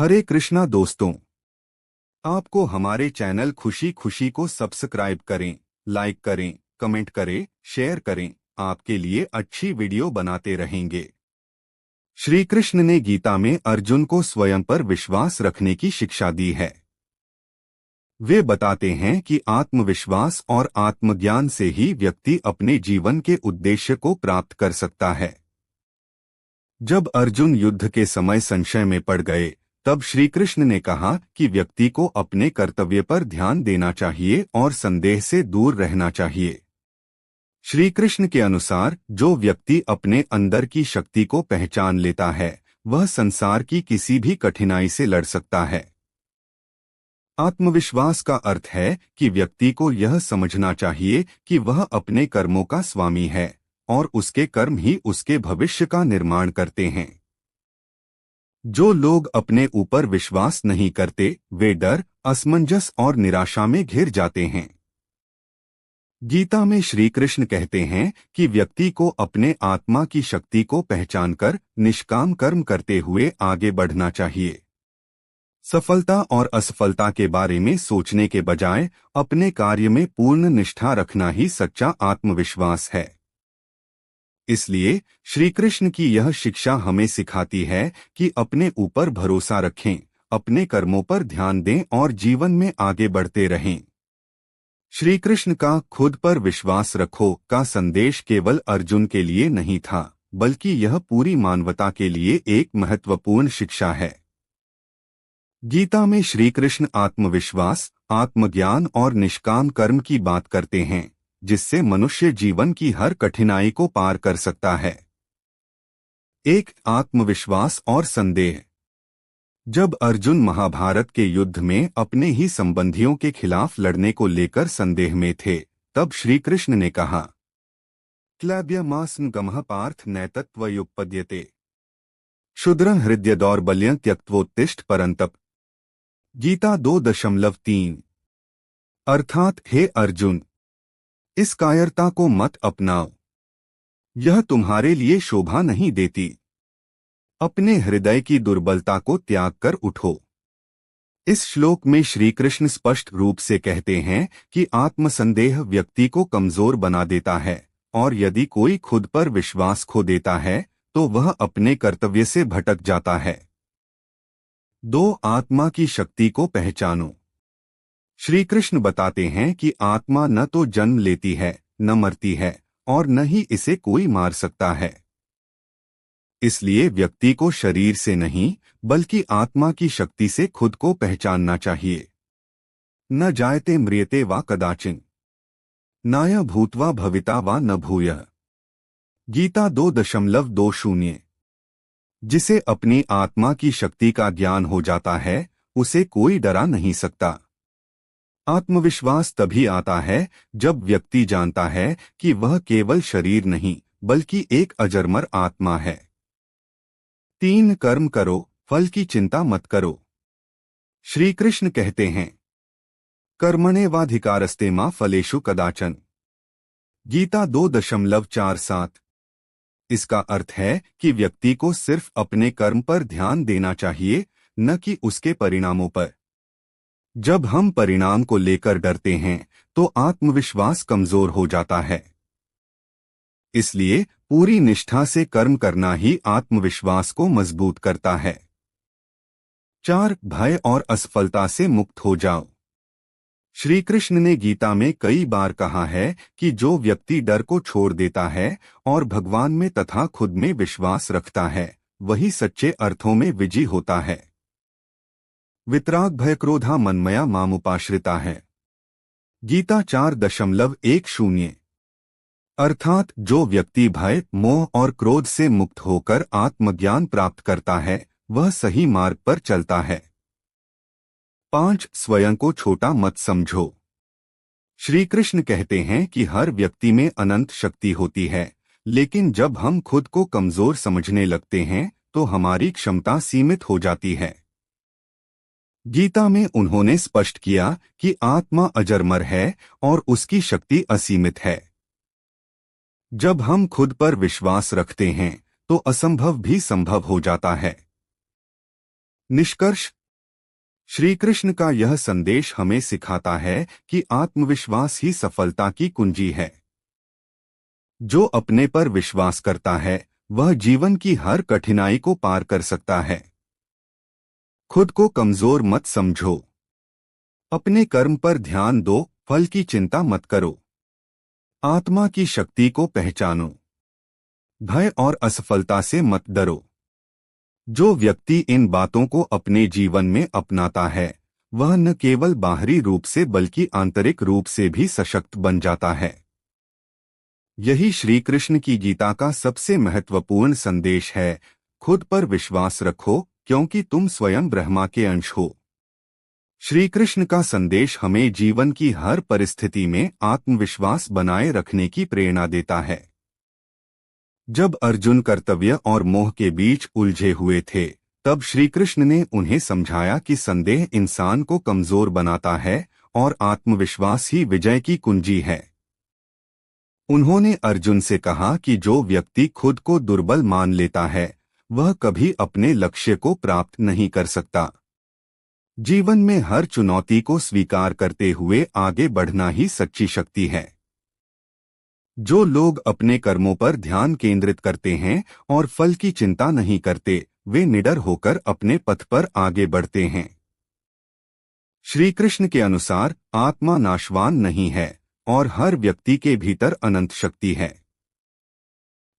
हरे कृष्णा दोस्तों, आपको हमारे चैनल खुशी खुशी को सब्सक्राइब करें, लाइक करें, कमेंट करें, शेयर करें। आपके लिए अच्छी वीडियो बनाते रहेंगे। श्री कृष्ण ने गीता में अर्जुन को स्वयं पर विश्वास रखने की शिक्षा दी है। वे बताते हैं कि आत्मविश्वास और आत्मज्ञान से ही व्यक्ति अपने जीवन के उद्देश्य को प्राप्त कर सकता है। जब अर्जुन युद्ध के समय संशय में पड़ गए, तब श्री कृष्ण ने कहा कि व्यक्ति को अपने कर्तव्य पर ध्यान देना चाहिए और संदेह से दूर रहना चाहिए। श्री कृष्ण के अनुसार जो व्यक्ति अपने अंदर की शक्ति को पहचान लेता है, वह संसार की किसी भी कठिनाई से लड़ सकता है। आत्मविश्वास का अर्थ है कि व्यक्ति को यह समझना चाहिए कि वह अपने कर्मों का स्वामी है और उसके कर्म ही उसके भविष्य का निर्माण करते हैं। जो लोग अपने ऊपर विश्वास नहीं करते, वे डर, असमंजस और निराशा में घिर जाते हैं। गीता में श्री कृष्ण कहते हैं कि व्यक्ति को अपने आत्मा की शक्ति को पहचानकर निष्काम कर्म करते हुए आगे बढ़ना चाहिए। सफलता और असफलता के बारे में सोचने के बजाय अपने कार्य में पूर्ण निष्ठा रखना ही सच्चा आत्मविश्वास है। इसलिए श्री कृष्ण की यह शिक्षा हमें सिखाती है कि अपने ऊपर भरोसा रखें, अपने कर्मों पर ध्यान दें और जीवन में आगे बढ़ते रहें। श्री कृष्ण का खुद पर विश्वास रखो का संदेश केवल अर्जुन के लिए नहीं था, बल्कि यह पूरी मानवता के लिए एक महत्वपूर्ण शिक्षा है। गीता में श्री कृष्ण आत्मविश्वास, आत्मज्ञान और निष्काम कर्म की बात करते हैं, जिससे मनुष्य जीवन की हर कठिनाई को पार कर सकता है। एक, आत्मविश्वास और संदेह। जब अर्जुन महाभारत के युद्ध में अपने ही संबंधियों के खिलाफ लड़ने को लेकर संदेह में थे, तब श्री कृष्ण ने कहा, क्लैब्यमास्न गमः पार्थ नैतत्वयुपपद्यते क्षुद्रं हृदय दौर्बल्यं त्यक्त्वोत्तिष्ठ परंतप। गीता 2.3। अर्थात, हे अर्जुन, इस कायरता को मत अपनाओ, यह तुम्हारे लिए शोभा नहीं देती। अपने हृदय की दुर्बलता को त्याग कर उठो। इस श्लोक में श्री कृष्ण स्पष्ट रूप से कहते हैं कि आत्मसंदेह व्यक्ति को कमजोर बना देता है, और यदि कोई खुद पर विश्वास खो देता है तो वह अपने कर्तव्य से भटक जाता है। 2, आत्मा की शक्ति को पहचानो। श्री कृष्ण बताते हैं कि आत्मा न तो जन्म लेती है, न मरती है, और न ही इसे कोई मार सकता है। इसलिए व्यक्ति को शरीर से नहीं, बल्कि आत्मा की शक्ति से खुद को पहचानना चाहिए। न जायते म्रियते वा कदाचिन, नाय भूत्वा भविता वा न भूयः। गीता 2.20। जिसे अपनी आत्मा की शक्ति का ज्ञान हो जाता है, उसे कोई डरा नहीं सकता। आत्मविश्वास तभी आता है जब व्यक्ति जानता है कि वह केवल शरीर नहीं, बल्कि एक अजरमर आत्मा है। 3, कर्म करो, फल की चिंता मत करो। श्री कृष्ण कहते हैं, कर्मण्येवाधिकारस्ते मा फलेषु कदाचन। गीता 2.47। इसका अर्थ है कि व्यक्ति को सिर्फ अपने कर्म पर ध्यान देना चाहिए, न कि उसके परिणामों पर। जब हम परिणाम को लेकर डरते हैं तो आत्मविश्वास कमजोर हो जाता है। इसलिए पूरी निष्ठा से कर्म करना ही आत्मविश्वास को मजबूत करता है। 4, भय और असफलता से मुक्त हो जाओ। श्री कृष्ण ने गीता में कई बार कहा है कि जो व्यक्ति डर को छोड़ देता है और भगवान में तथा खुद में विश्वास रखता है, वही सच्चे अर्थों में विजयी होता है। वितराग भय क्रोधा मनमया मामुपाश्रिता है। गीता 4.10। अर्थात, जो व्यक्ति भय, मोह और क्रोध से मुक्त होकर आत्मज्ञान प्राप्त करता है, वह सही मार्ग पर चलता है। 5, स्वयं को छोटा मत समझो। श्री कृष्ण कहते हैं कि हर व्यक्ति में अनंत शक्ति होती है, लेकिन जब हम खुद को कमजोर समझने लगते हैं तो हमारी क्षमता सीमित हो जाती है। गीता में उन्होंने स्पष्ट किया कि आत्मा अजरमर है और उसकी शक्ति असीमित है। जब हम खुद पर विश्वास रखते हैं तो असंभव भी संभव हो जाता है। निष्कर्ष, श्री कृष्ण का यह संदेश हमें सिखाता है कि आत्मविश्वास ही सफलता की कुंजी है। जो अपने पर विश्वास करता है वह जीवन की हर कठिनाई को पार कर सकता है। खुद को कमजोर मत समझो। अपने कर्म पर ध्यान दो, फल की चिंता मत करो। आत्मा की शक्ति को पहचानो। भय और असफलता से मत डरो। जो व्यक्ति इन बातों को अपने जीवन में अपनाता है वह न केवल बाहरी रूप से बल्कि आंतरिक रूप से भी सशक्त बन जाता है। यही श्री कृष्ण की गीता का सबसे महत्वपूर्ण संदेश है। खुद पर विश्वास रखो क्योंकि तुम स्वयं ब्रह्मा के अंश हो। श्री कृष्ण का संदेश हमें जीवन की हर परिस्थिति में आत्मविश्वास बनाए रखने की प्रेरणा देता है। जब अर्जुन कर्तव्य और मोह के बीच उलझे हुए थे तब श्री कृष्ण ने उन्हें समझाया कि संदेह इंसान को कमजोर बनाता है और आत्मविश्वास ही विजय की कुंजी है। उन्होंने अर्जुन से कहा कि जो व्यक्ति खुद को दुर्बल मान लेता है वह कभी अपने लक्ष्य को प्राप्त नहीं कर सकता। जीवन में हर चुनौती को स्वीकार करते हुए आगे बढ़ना ही सच्ची शक्ति है। जो लोग अपने कर्मों पर ध्यान केंद्रित करते हैं और फल की चिंता नहीं करते वे निडर होकर अपने पथ पर आगे बढ़ते हैं। श्री कृष्ण के अनुसार आत्मा नाशवान नहीं है और हर व्यक्ति के भीतर अनंत शक्ति है।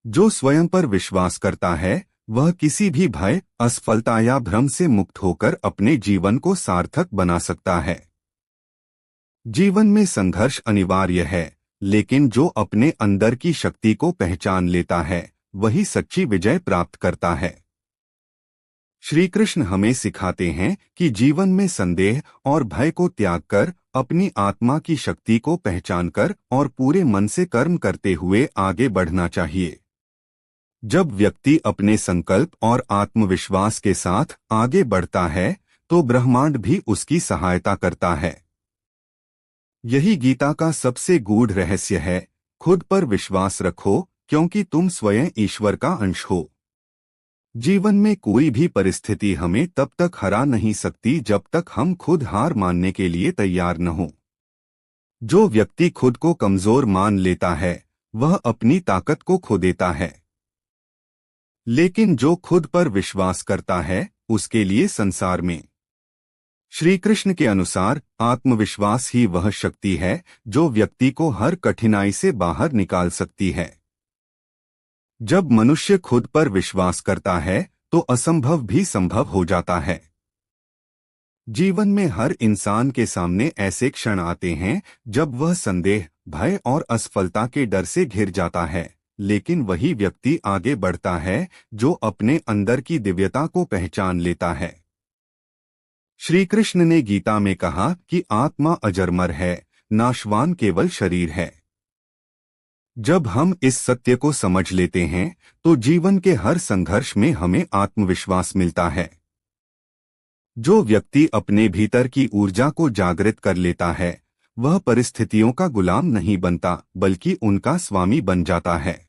जो स्वयं पर विश्वास करता है वह किसी भी भय, असफलता या भ्रम से मुक्त होकर अपने जीवन को सार्थक बना सकता है। जीवन में संघर्ष अनिवार्य है, लेकिन जो अपने अंदर की शक्ति को पहचान लेता है वही सच्ची विजय प्राप्त करता है। श्री कृष्ण हमें सिखाते हैं कि जीवन में संदेह और भय को त्याग कर अपनी आत्मा की शक्ति को पहचानकर और पूरे मन से कर्म करते हुए आगे बढ़ना चाहिए। जब व्यक्ति अपने संकल्प और आत्मविश्वास के साथ आगे बढ़ता है तो ब्रह्मांड भी उसकी सहायता करता है। यही गीता का सबसे गूढ़ रहस्य है। खुद पर विश्वास रखो क्योंकि तुम स्वयं ईश्वर का अंश हो। जीवन में कोई भी परिस्थिति हमें तब तक हरा नहीं सकती जब तक हम खुद हार मानने के लिए तैयार न हो। जो व्यक्ति खुद को कमजोर मान लेता है वह अपनी ताकत को खो देता है, लेकिन जो खुद पर विश्वास करता है उसके लिए संसार में। श्री कृष्ण के अनुसार आत्मविश्वास ही वह शक्ति है जो व्यक्ति को हर कठिनाई से बाहर निकाल सकती है। जब मनुष्य खुद पर विश्वास करता है तो असंभव भी संभव हो जाता है। जीवन में हर इंसान के सामने ऐसे क्षण आते हैं जब वह संदेह, भय और असफलता के डर से घिर जाता है, लेकिन वही व्यक्ति आगे बढ़ता है जो अपने अंदर की दिव्यता को पहचान लेता है। श्री कृष्ण ने गीता में कहा कि आत्मा अजरमर है, नाशवान केवल शरीर है। जब हम इस सत्य को समझ लेते हैं तो जीवन के हर संघर्ष में हमें आत्मविश्वास मिलता है। जो व्यक्ति अपने भीतर की ऊर्जा को जागृत कर लेता है वह परिस्थितियों का गुलाम नहीं बनता बल्कि उनका स्वामी बन जाता है।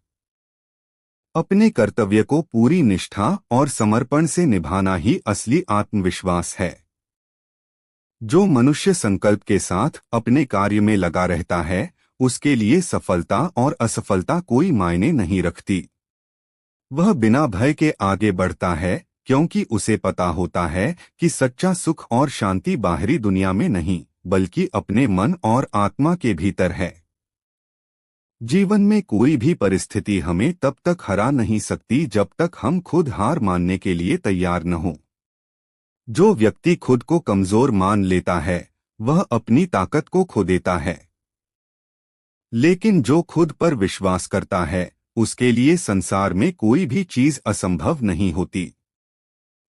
अपने कर्तव्य को पूरी निष्ठा और समर्पण से निभाना ही असली आत्मविश्वास है। जो मनुष्य संकल्प के साथ अपने कार्य में लगा रहता है उसके लिए सफलता और असफलता कोई मायने नहीं रखती। वह बिना भय के आगे बढ़ता है क्योंकि उसे पता होता है कि सच्चा सुख और शांति बाहरी दुनिया में नहीं बल्कि अपने मन और आत्मा के भीतर है। जीवन में कोई भी परिस्थिति हमें तब तक हरा नहीं सकती जब तक हम खुद हार मानने के लिए तैयार न हों। जो व्यक्ति खुद को कमजोर मान लेता है वह अपनी ताकत को खो देता है, लेकिन जो खुद पर विश्वास करता है उसके लिए संसार में कोई भी चीज असंभव नहीं होती।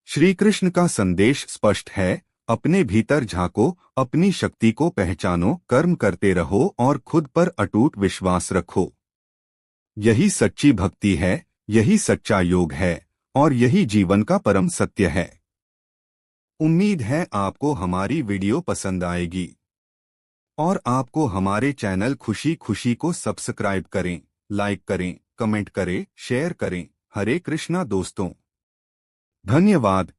श्री कृष्ण का संदेश स्पष्ट है, अपने भीतर झांको, अपनी शक्ति को पहचानो, कर्म करते रहो और खुद पर अटूट विश्वास रखो। यही सच्ची भक्ति है, यही सच्चा योग है और यही जीवन का परम सत्य है। उम्मीद है आपको हमारी वीडियो पसंद आएगी और आपको हमारे चैनल खुशी खुशी को सब्सक्राइब करें, लाइक करें, कमेंट करें, शेयर करें। हरे कृष्णा दोस्तों, धन्यवाद।